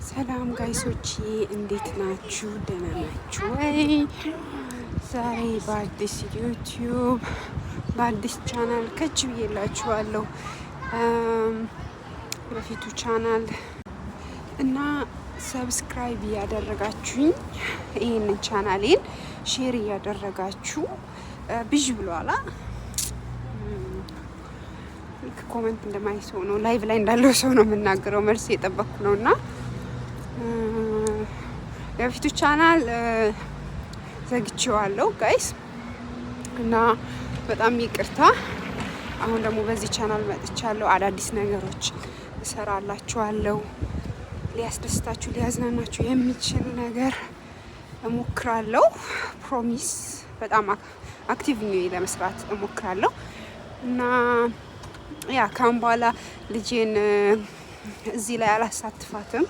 ሰላም ጋይሶች እንዴት ናችሁ? ደህና ናችሁ ወይ? ዛሬ በአዲስ ዩቲዩብ በአዲስ ቻናል ከች ብዬላችኋለሁ። በፊቱ ቻናል እና ሰብስክራይብ እያደረጋችሁኝ ይህንን ቻናሌን ሼር እያደረጋችሁ ብዥ ብሏላ። ኮሜንት እንደማይ ሰው ነው፣ ላይቭ ላይ እንዳለው ሰው ነው የምናገረው። መልስ እየጠበቅኩ ነው እና የፊቱ ቻናል ዘግቼዋለሁ ጋይስ እና በጣም ይቅርታ። አሁን ደግሞ በዚህ ቻናል መጥቻለሁ። አዳዲስ ነገሮች እሰራላችኋለሁ። ሊያስደስታችሁ ሊያዝናናችሁ የሚችል ነገር እሞክራለሁ። ፕሮሚስ በጣም አክቲቭ ነው ለመስራት እሞክራለሁ እና ያ ካሁን በኋላ ልጄን እዚህ ላይ አላሳትፋትም።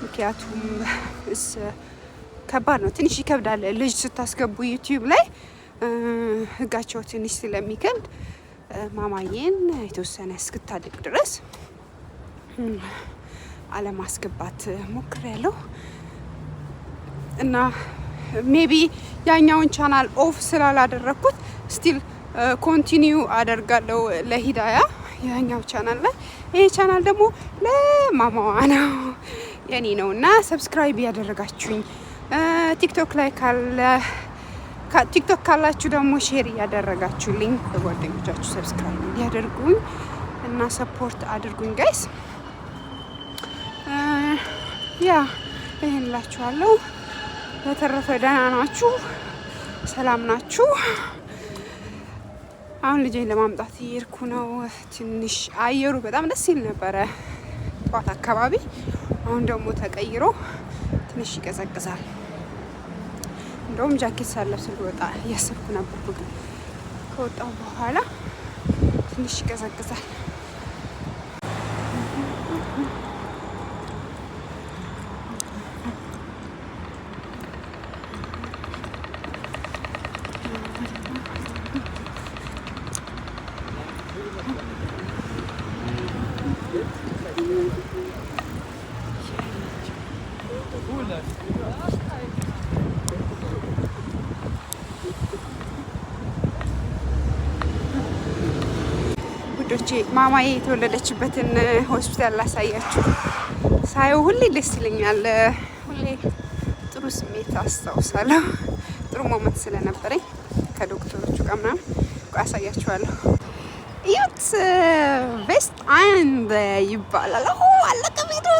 ምክንያቱም ከባድ ነው፣ ትንሽ ይከብዳል። ልጅ ስታስገቡ ዩቲዩብ ላይ ህጋቸው ትንሽ ስለሚከብድ ማማዬን የተወሰነ እስክታድግ ድረስ አለማስገባት ሞክሬያለሁ እና ሜቢ ያኛውን ቻናል ኦፍ ስላላደረኩት ስቲል ኮንቲኒዩ አደርጋለሁ ለሂዳያ ያኛው ቻናል ላይ። ይሄ ቻናል ደግሞ ለማማዋ ነው የኔ ነው እና ሰብስክራይብ ያደረጋችሁኝ ቲክቶክ ላይ ቲክቶክ ካላችሁ ደግሞ ሼር እያደረጋችሁልኝ በጓደኞቻችሁ ሰብስክራይብ እንዲያደርጉኝ እና ሰፖርት አድርጉኝ ጋይስ። ያ ይሄን እላችኋለሁ። በተረፈ ደህና ናችሁ? ሰላም ናችሁ? አሁን ልጄን ለማምጣት እየሄድኩ ነው። ትንሽ አየሩ በጣም ደስ ይል ነበረ ጠዋት አካባቢ። አሁን ደግሞ ተቀይሮ ትንሽ ይቀዘቅዛል። እንደውም ጃኬት ሳለብስ ልወጣ እያሰብኩ ነበርኩ፣ ግን ከወጣሁ በኋላ ትንሽ ይቀዘቅዛል። ውዶቼ ማማዬ የተወለደችበትን ሆስፒታል ላሳያችሁ። ሳየው ሁሌ ደስ ይለኛል። ሁሌ ጥሩ ስሜት አስታውሳለሁ። ጥሩ ሞመንት ስለነበረኝ ከዶክተሮቹ ጋር ምናምን አሳያችኋለሁ። ዩት ቬስት አንድ ይባላል። አለቀ ቪዲዮ።